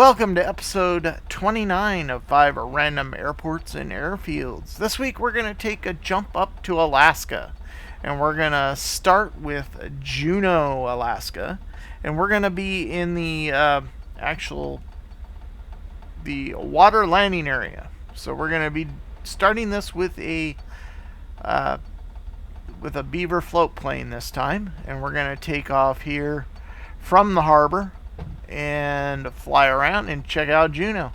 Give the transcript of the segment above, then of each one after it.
Welcome to episode 29 of 5 Random Airports and Airfields. This week we're going to take a jump up to Alaska. And we're going to start with Juneau, Alaska. And we're going to be in the the water landing area. So we're going to be starting this with a Beaver float plane this time. And we're going to take off here from the harbor and fly around and check out Juneau.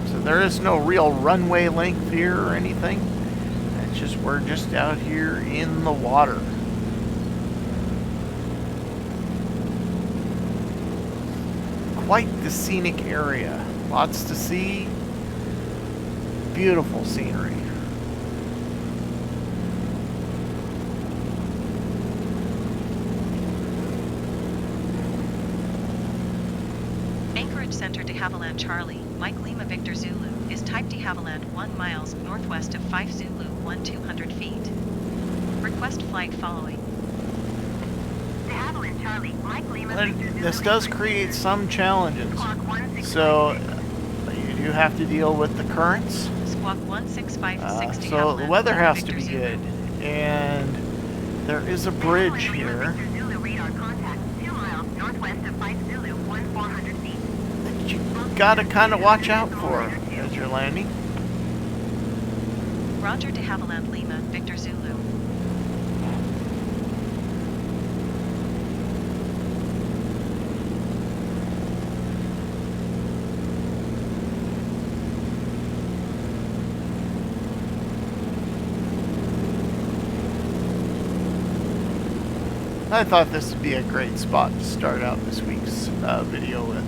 So there is no real runway length here or anything. It's just we're just out here in the water. Quite the scenic area. Lots to see. Beautiful scenery. Anchorage Center de Havilland Charlie, Mike Lima Victor Zulu, is type de Havilland 1 miles northwest of 5 Zulu 1 200 feet. Request flight following. De Havilland Charlie, Mike Lima Victor Zulu. This does create some challenges. So you do have to deal with the currents. Squawk 16560 so the weather has to be good. And there is a bridge here that you gotta kind of watch out for as you're landing. Roger de Havilland Lima Victor Zulu. I thought this would be a great spot to start out this week's video with.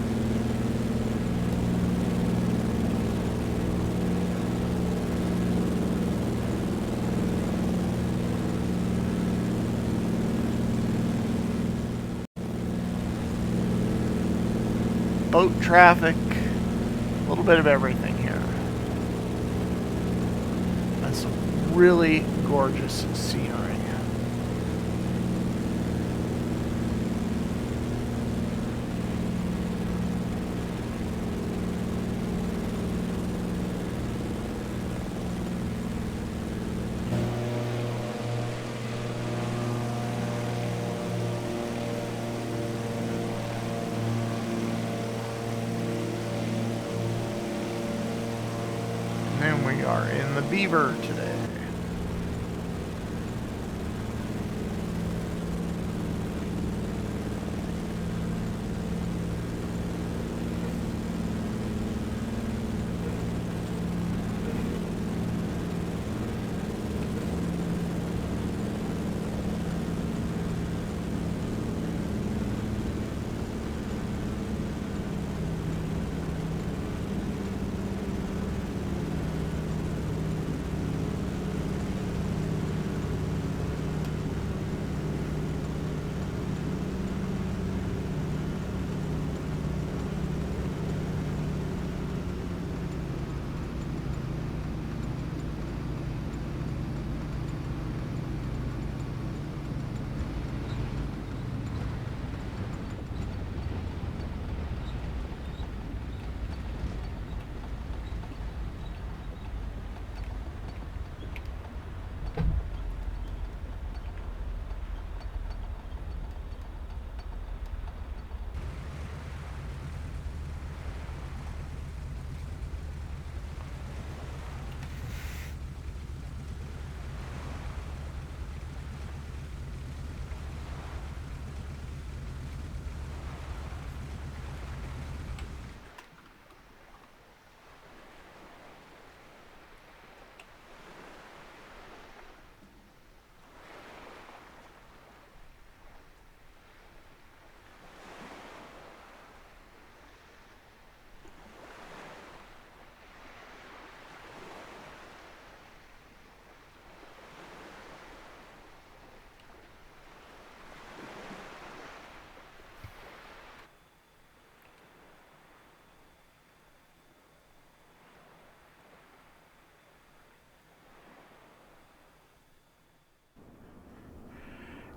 Boat traffic, a little bit of everything here. And some really gorgeous scenery. And we are in the Beaver today.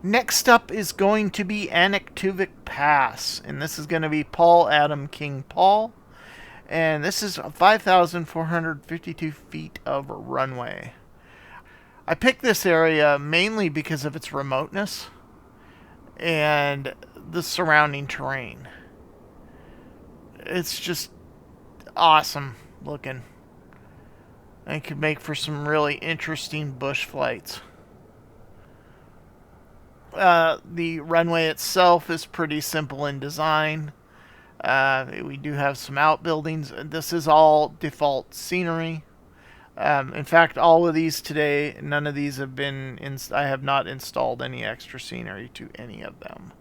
Next up is going to be Anaktuvik Pass, and this is going to be Paul Adam King Paul, and this is 5,452 feet of runway. I picked this area mainly because of its remoteness and the surrounding terrain. It's just awesome looking, and it could make for some really interesting bush flights. The runway itself is pretty simple in design. We do have some outbuildings. This is all default scenery. In fact, all of these today, none of these have been. I have not installed any extra scenery to any of them.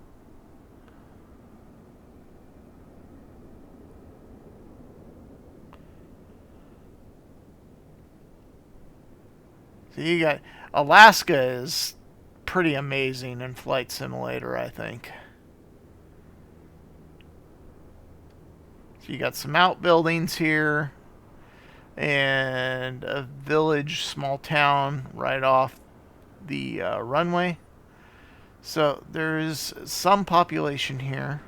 So you got Alaska is pretty amazing in Flight Simulator, I think. So you got some outbuildings here and a village, small town right off the runway. So there is some population here,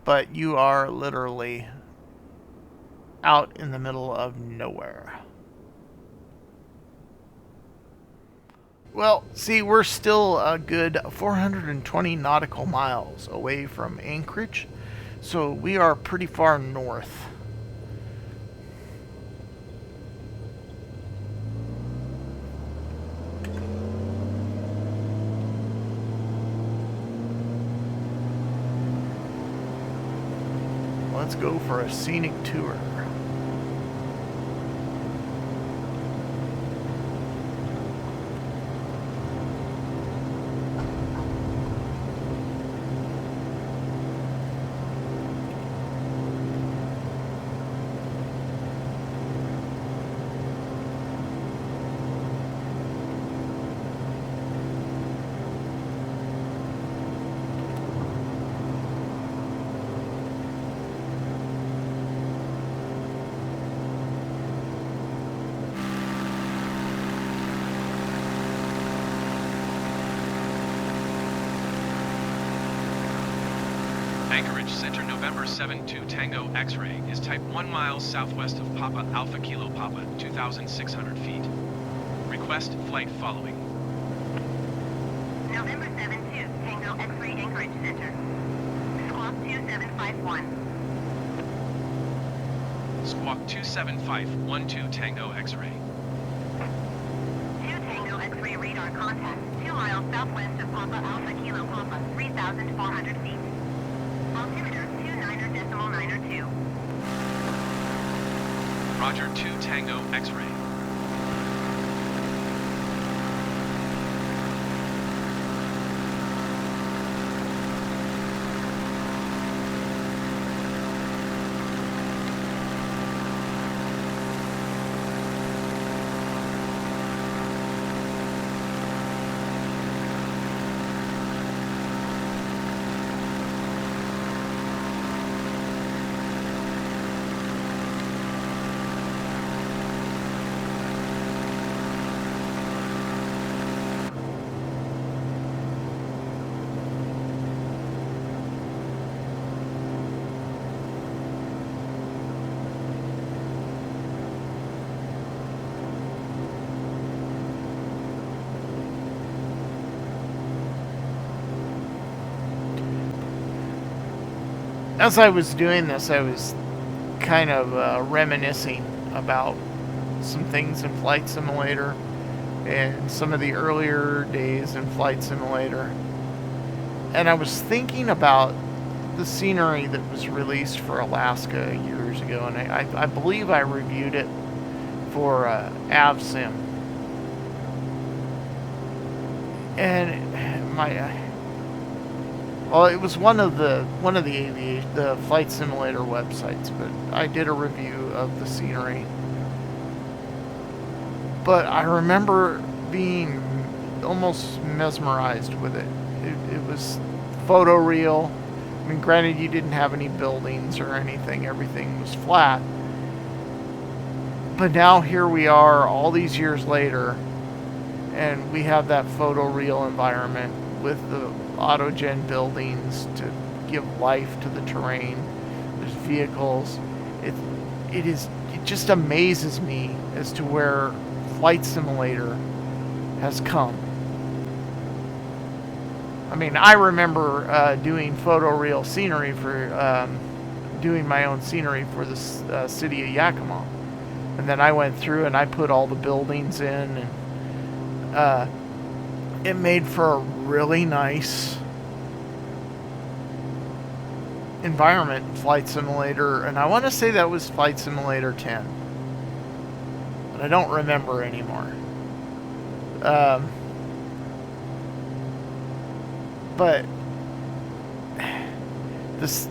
but you are literally out in the middle of nowhere. Well, see, we're still a good 420 nautical miles away from Anchorage, so we are pretty far north. Let's go for a scenic tour. Anchorage Center, November 72 Tango X-ray is type 1 miles southwest of Papa Alpha Kilo Papa, 2,600 feet. Request flight following. November 72 Tango X-ray Anchorage Center. Squawk 2751. Squawk 27512 Tango X-ray. 2 Tango X-ray radar contact, 2 miles southwest of Papa Alpha Kilo Papa, 3,400 feet. Altimeter 29.92. Roger 2 Tango X-ray. As I was doing this, I was kind of reminiscing about some things in Flight Simulator and some of the earlier days in Flight Simulator. And I was thinking about the scenery that was released for Alaska years ago, and I believe I reviewed it for AvSim. And well, it was one of the Flight Simulator websites, but I did a review of the scenery. But I remember being almost mesmerized with it. It was photoreal. I mean, granted, you didn't have any buildings or anything. Everything was flat. But now here we are all these years later, and we have that photoreal environment. with the autogen buildings to give life to the terrain. There's vehicles. It just amazes me as to where Flight Simulator has come. I mean, I remember doing photoreal scenery for doing my own scenery for the city of Yakima, and then I went through and I put all the buildings in, and it made for a really nice environment in Flight Simulator, and I want to say that was Flight Simulator 10, but I don't remember anymore. But this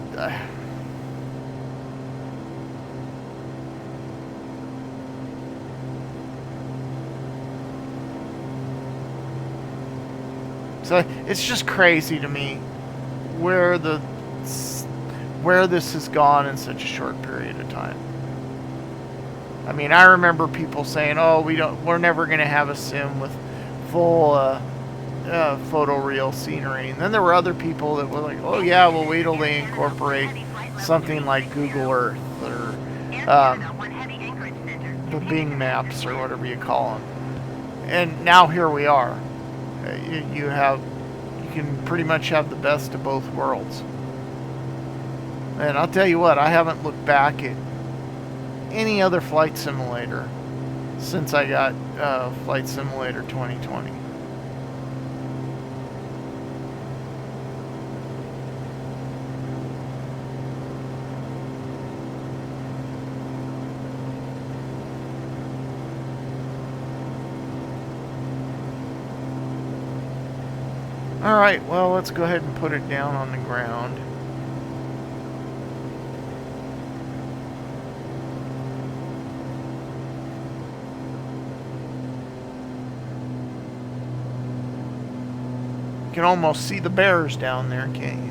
so it's just crazy to me where this has gone in such a short period of time. I mean, I remember people saying, "Oh, we're never going to have a sim with full photoreal scenery," and then there were other people that were like, "Oh yeah, well wait till they incorporate something like Google Earth or the Bing Maps or whatever you call them." And now here we are. You can pretty much have the best of both worlds. And I'll tell you what, I haven't looked back at any other flight simulator since I got Flight Simulator 2020. Alright, well, let's go ahead and put it down on the ground. You can almost see the bears down there, can't you?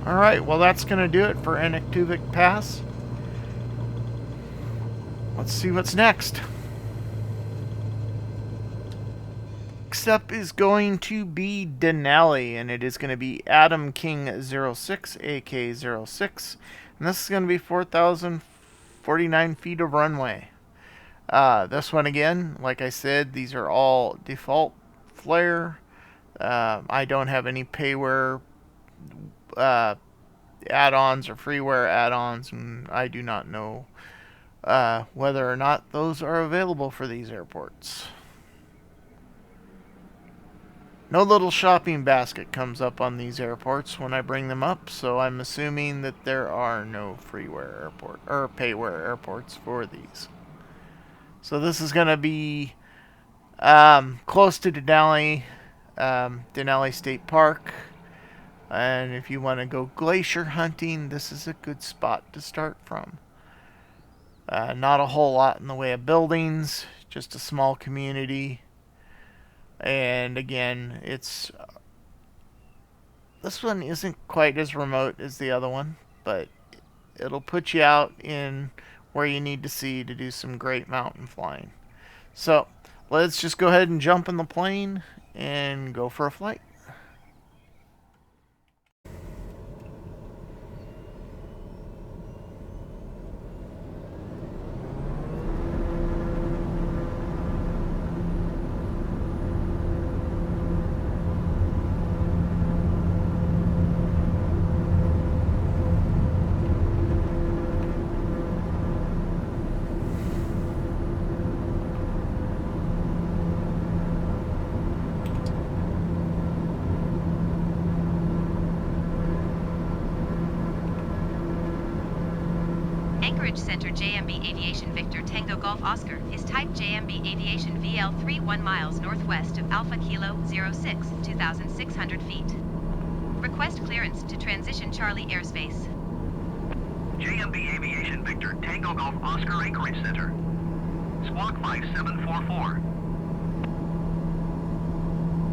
Alright, well that's going to do it for Enektuvik Pass. Let's see what's next. Next up is going to be Denali, and it is going to be Adam King 06, AK06. And this is going to be 4,049 feet of runway. This one again, like I said, these are all default flare. I don't have any payware add-ons or freeware add-ons, and I do not know whether or not those are available for these airports. No little shopping basket comes up on these airports when I bring them up, so I'm assuming that there are no freeware airport or payware airports for these. So this is going to be close to Denali, Denali State Park. And if you want to go glacier hunting, this is a good spot to start from. Not a whole lot in the way of buildings, just a small community. And again, this one isn't quite as remote as the other one, but it'll put you out in where you need to see to do some great mountain flying. So let's just go ahead and jump in the plane and go for a flight. Anchorage Center JMB Aviation Victor Tango Golf Oscar is type JMB Aviation VL3 1 miles northwest of Alpha Kilo 06, 2,600 feet. Request clearance to transition Charlie airspace. JMB Aviation Victor Tango Golf Oscar Anchorage Center. Squawk 5744.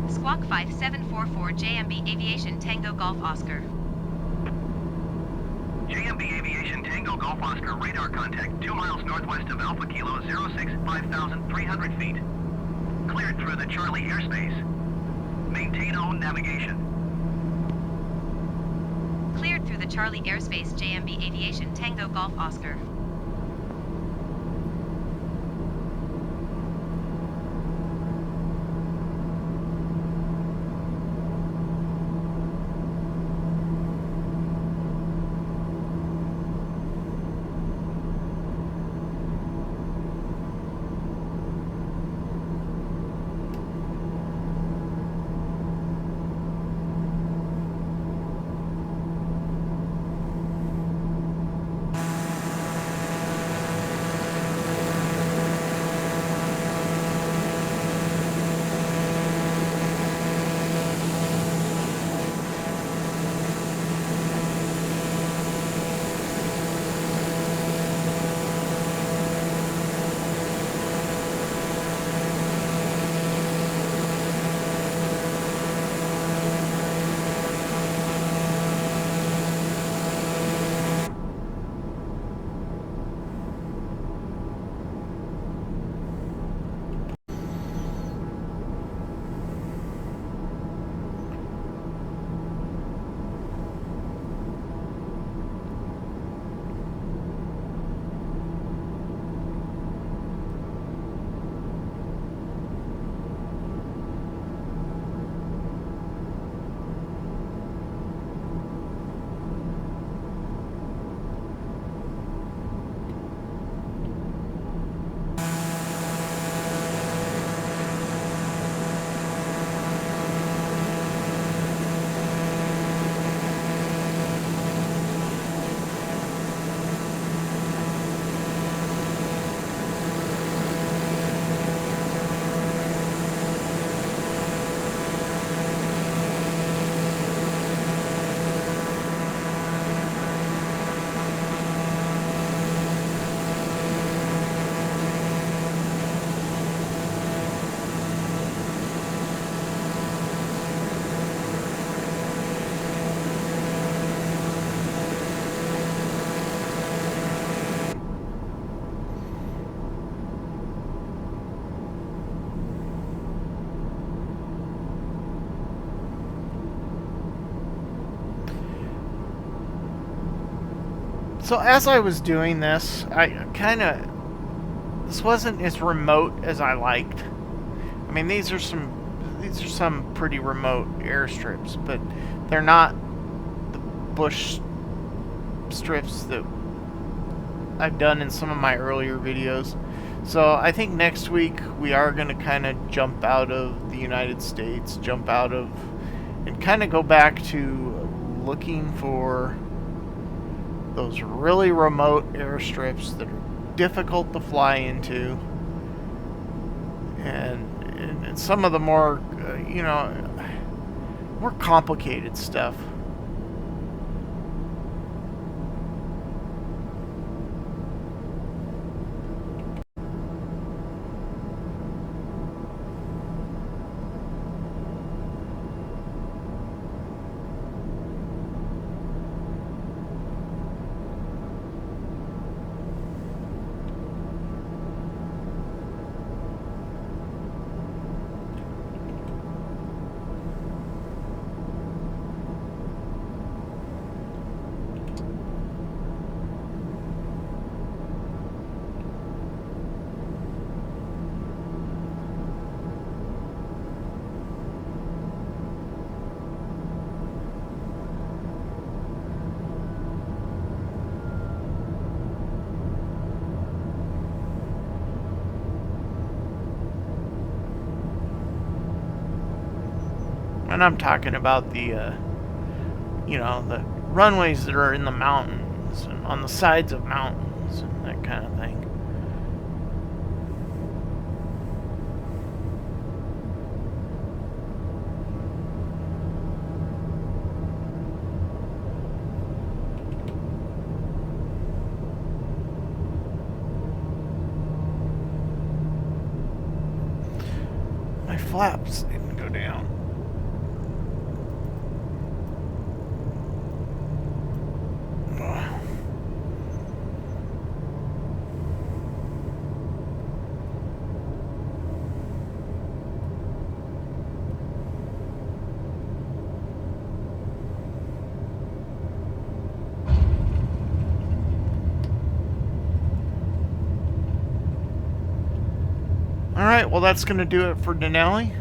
Squawk 5744 JMB Aviation Tango Golf Oscar. JMB Aviation Tango Golf Oscar radar contact 2 miles northwest of Alpha Kilo 06, 5,300 feet. Cleared through the Charlie airspace. Maintain own navigation. Cleared through the Charlie airspace JMB Aviation Tango Golf Oscar. So as I was doing this, this wasn't as remote as I liked. I mean, these are some pretty remote airstrips, but they're not the bush strips that I've done in some of my earlier videos. So I think next week we are going to kind of jump out of the United States, and kind of go back to looking for those really remote airstrips that are difficult to fly into, and some of the more, more complicated stuff. And I'm talking about the, the runways that are in the mountains and on the sides of mountains. Airfields and that kind of thing. My flaps didn't go down. Alright, well that's going to do it for Denali.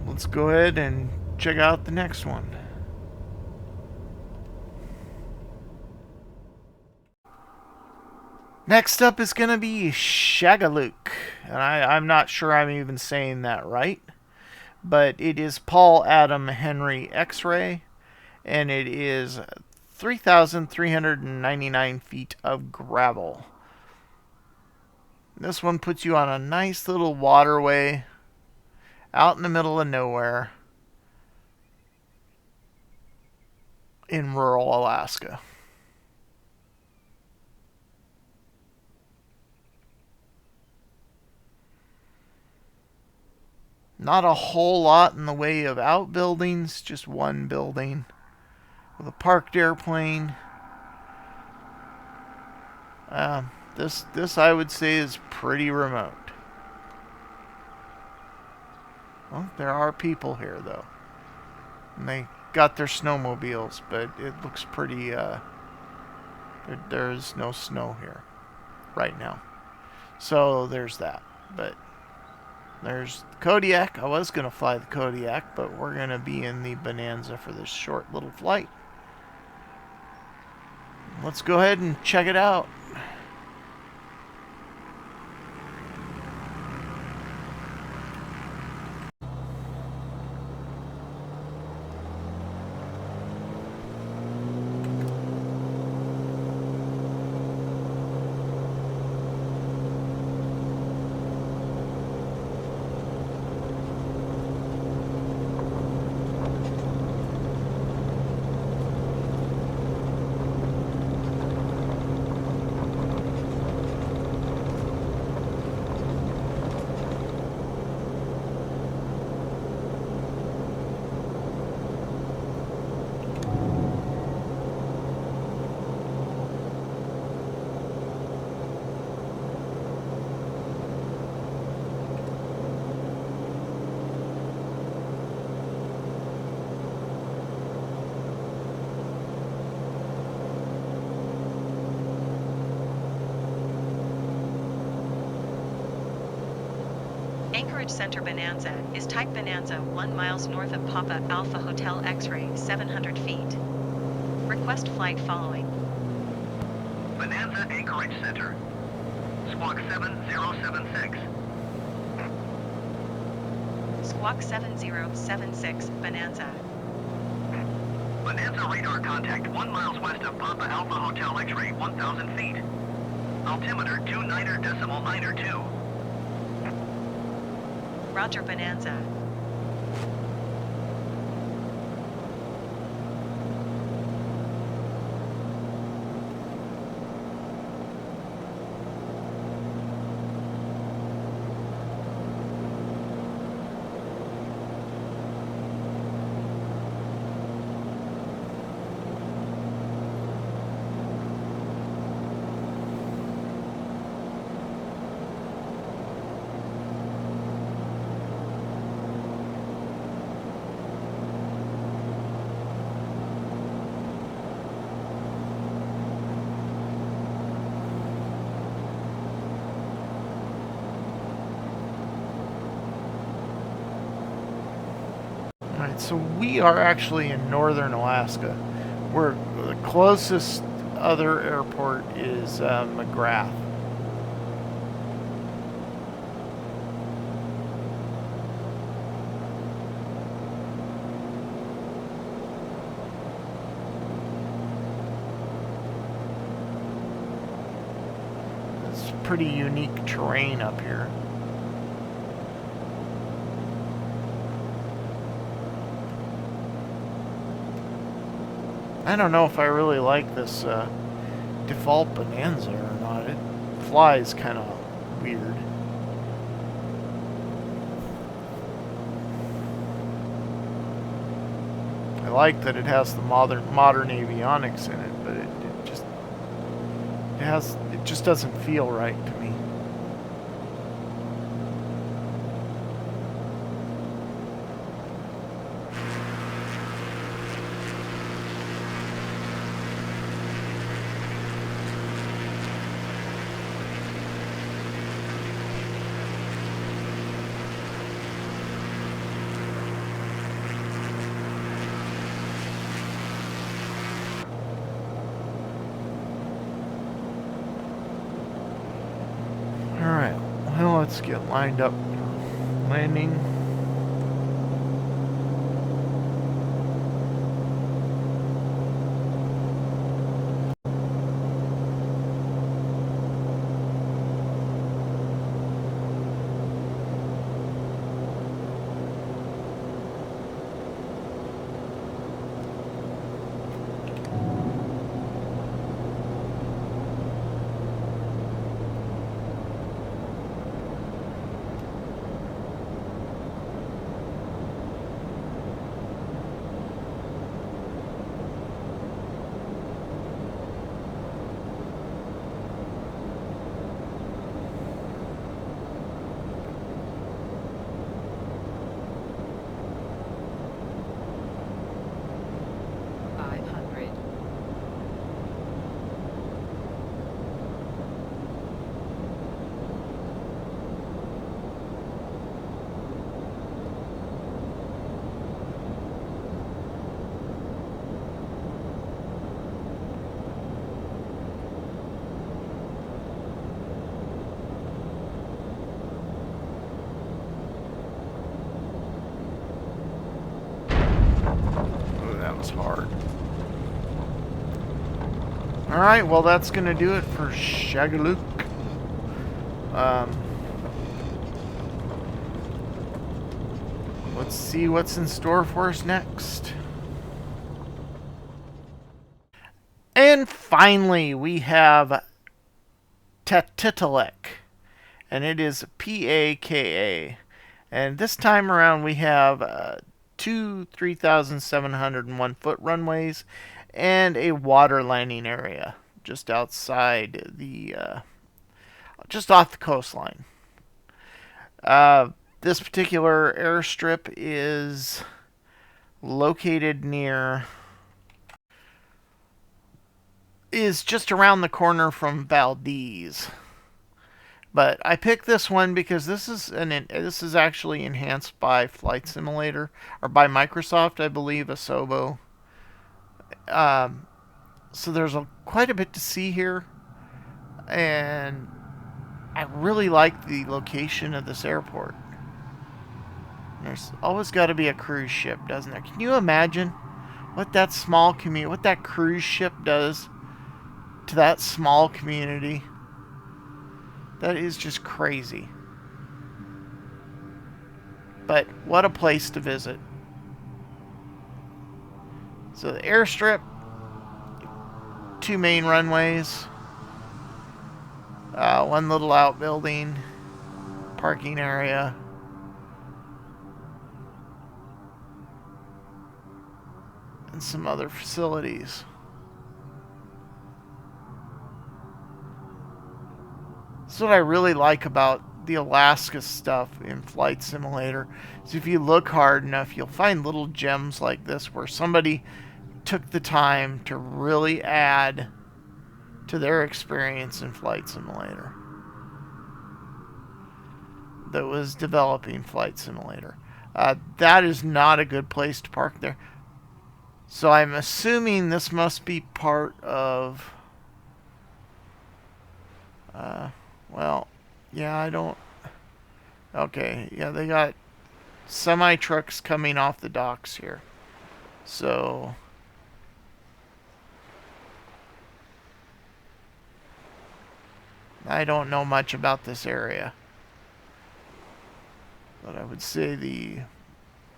Let's go ahead and check out the next one. Next up is going to be Shagalook. And I'm not sure I'm even saying that right. But it is Paul Adam Henry X-Ray. And it is 3,399 feet of gravel. This one puts you on a nice little waterway out in the middle of nowhere in rural Alaska. Not a whole lot in the way of outbuildings, just one building with a parked airplane. This I would say is pretty remote. Well, there are people here though, and they got their snowmobiles, but it looks pretty. There's no snow here right now, so there's that. But there's Kodiak. I was gonna fly the Kodiak, but we're gonna be in the Bonanza for this short little flight. Let's go ahead and check it out. Anchorage Center Bonanza is type Bonanza 1 miles north of Papa Alpha Hotel X-Ray 700 feet. Request flight following. Bonanza Anchorage Center. Squawk 7076. Squawk 7076 Bonanza. Bonanza radar contact 1 miles west of Papa Alpha Hotel X-Ray 1,000 feet. Altimeter 29.92. Roger Bonanza. Alright, so we are actually in northern Alaska. We're the closest other airport is McGrath. pretty unique terrain up here. I don't know if I really like this default Bonanza or not. It flies kind of weird. I like that it has the modern avionics in it, but it just doesn't feel right to me. Alright, well, let's get lined up for landing. That was hard. Alright, well, that's going to do it for Shagaluk. Let's see what's in store for us next. And finally, we have Tatitalek, and it is PAHX. And this time around, we have two 3,701 foot runways and a water landing area just outside the, just off the coastline. This particular airstrip is located is just around the corner from Valdez. But I picked this one because this is actually enhanced by Flight Simulator, or by Microsoft, I believe, Asobo. So there's quite a bit to see here, and I really like the location of this airport. There's always got to be a cruise ship, doesn't there? Can you imagine what that what that cruise ship does to that small community? That is just crazy. But what a place to visit. So the airstrip, two main runways, one little outbuilding, parking area, and some other facilities. That's what I really like about the Alaska stuff in Flight Simulator. So if you look hard enough, you'll find little gems like this where somebody took the time to really add to their experience in Flight Simulator that was developing Flight Simulator. That is not a good place to park there. So I'm assuming this must be part of... well, yeah, I don't... Okay, yeah, they got semi-trucks coming off the docks here. So... I don't know much about this area. But I would say the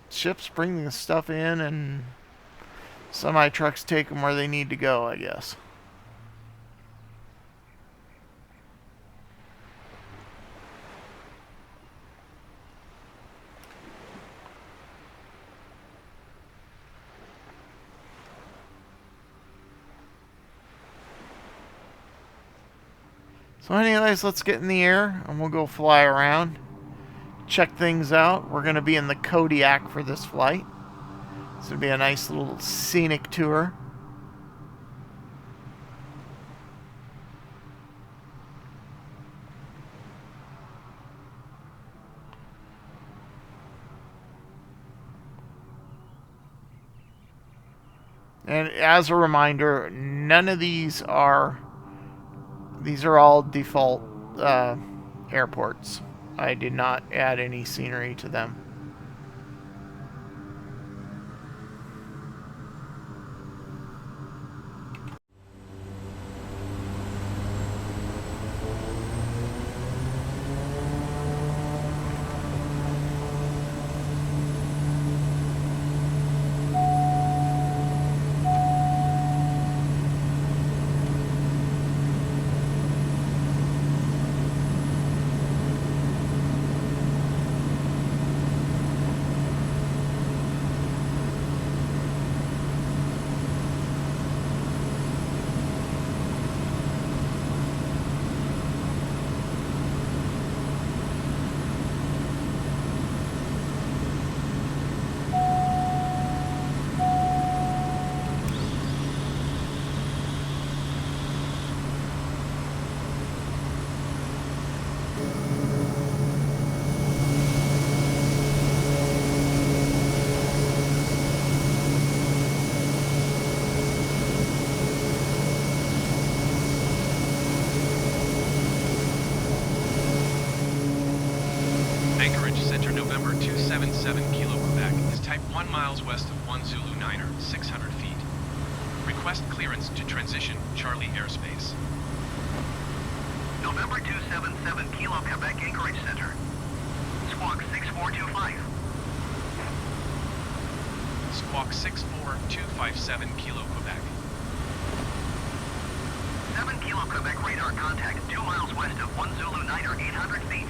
ships bring the stuff in and semi-trucks take them where they need to go, I guess. So anyways, let's get in the air and we'll go fly around. Check things out. We're going to be in the Kodiak for this flight. This would be a nice little scenic tour. And as a reminder, none of these are all default airports. I did not add any scenery to them. Anchorage Center, November 277 Kilo Quebec is type 1 miles west of 1 Zulu Niner, 600 feet. Request clearance to transition Charlie airspace. November 277 Kilo Quebec Anchorage Center. Squawk 6425. Squawk 64257 Kilo Quebec. 7 Kilo Quebec radar contact 2 miles west of 1 Zulu Niner, 800 feet.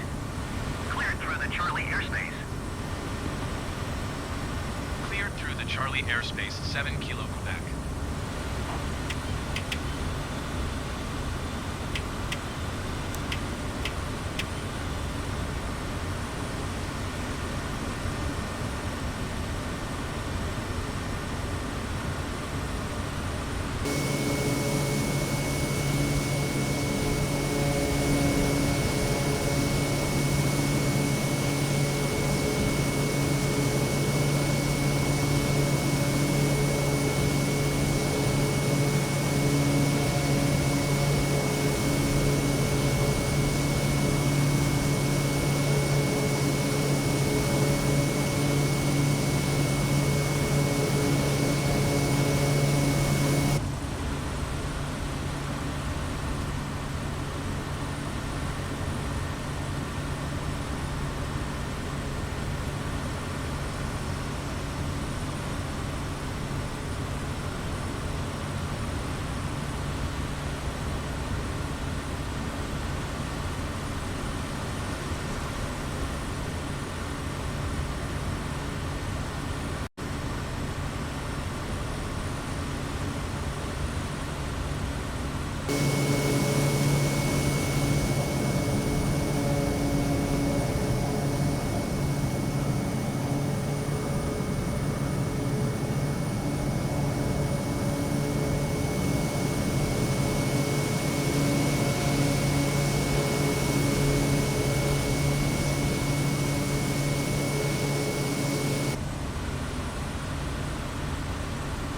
Cleared through the Charlie airspace. Cleared through the Charlie airspace, 7 Kilo Quebec.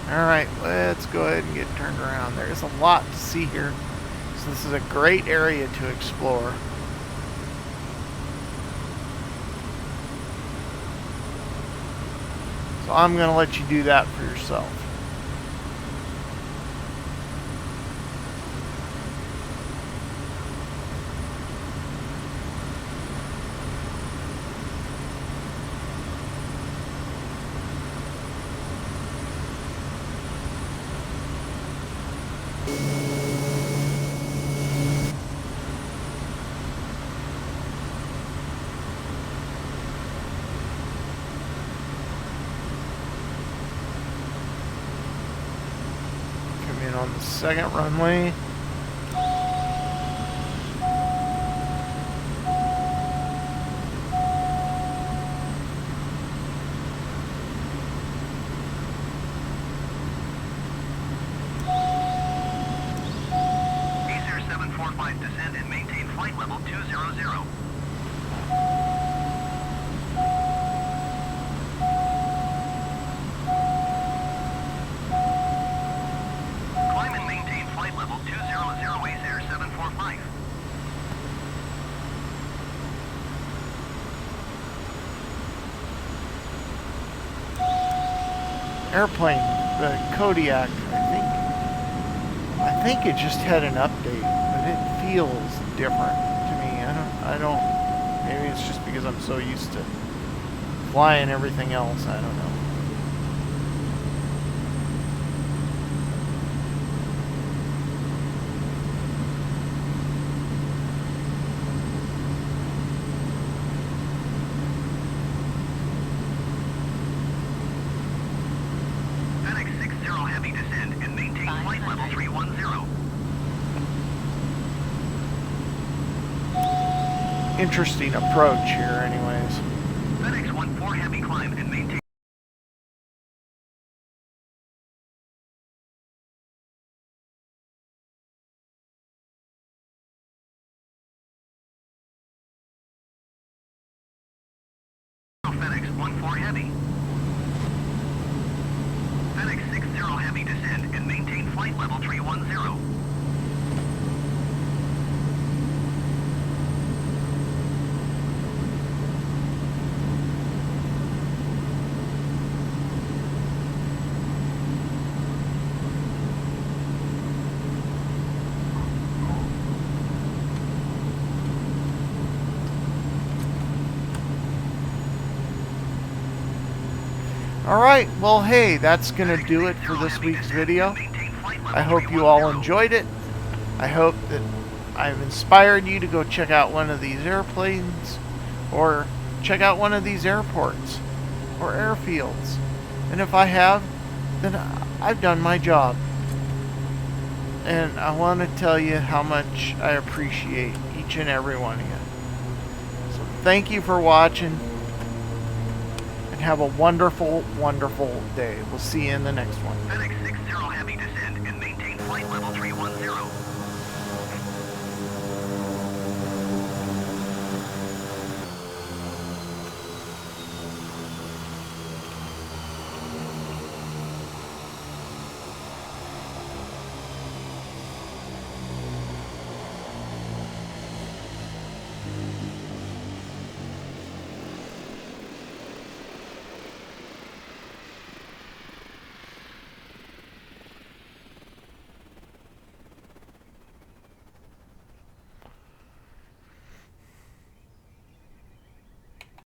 Alright, let's go ahead and get turned around. There's a lot to see here, so this is a great area to explore. So I'm going to let you do that for yourself. on the second runway. Acer 745 descend and maintain flight level 200. Climb and maintain flight level 200 Acer 745. Airplane, the Kodiak, I think it just had an update, but it feels different to me. I don't, maybe it's just because I'm so used to flying everything else, I don't know. FedEx 60 heavy descend and maintain flight level 310. Interesting approach here anyways. FedEx 14 heavy climb and maintain. FedEx 14 heavy. FedEx 60 heavy descend and maintain flight level 310. Alright, well hey, that's gonna do it for this week's video. I hope you all enjoyed it. I hope that I've inspired you to go check out one of these airplanes, or check out one of these airports, or airfields. And if I have, then I've done my job. And I want to tell you how much I appreciate each and every one of you. So thank you for watching. And have a wonderful, wonderful day. We'll see you in the next one. FedEx 60 heavy descend and maintain flight level 310.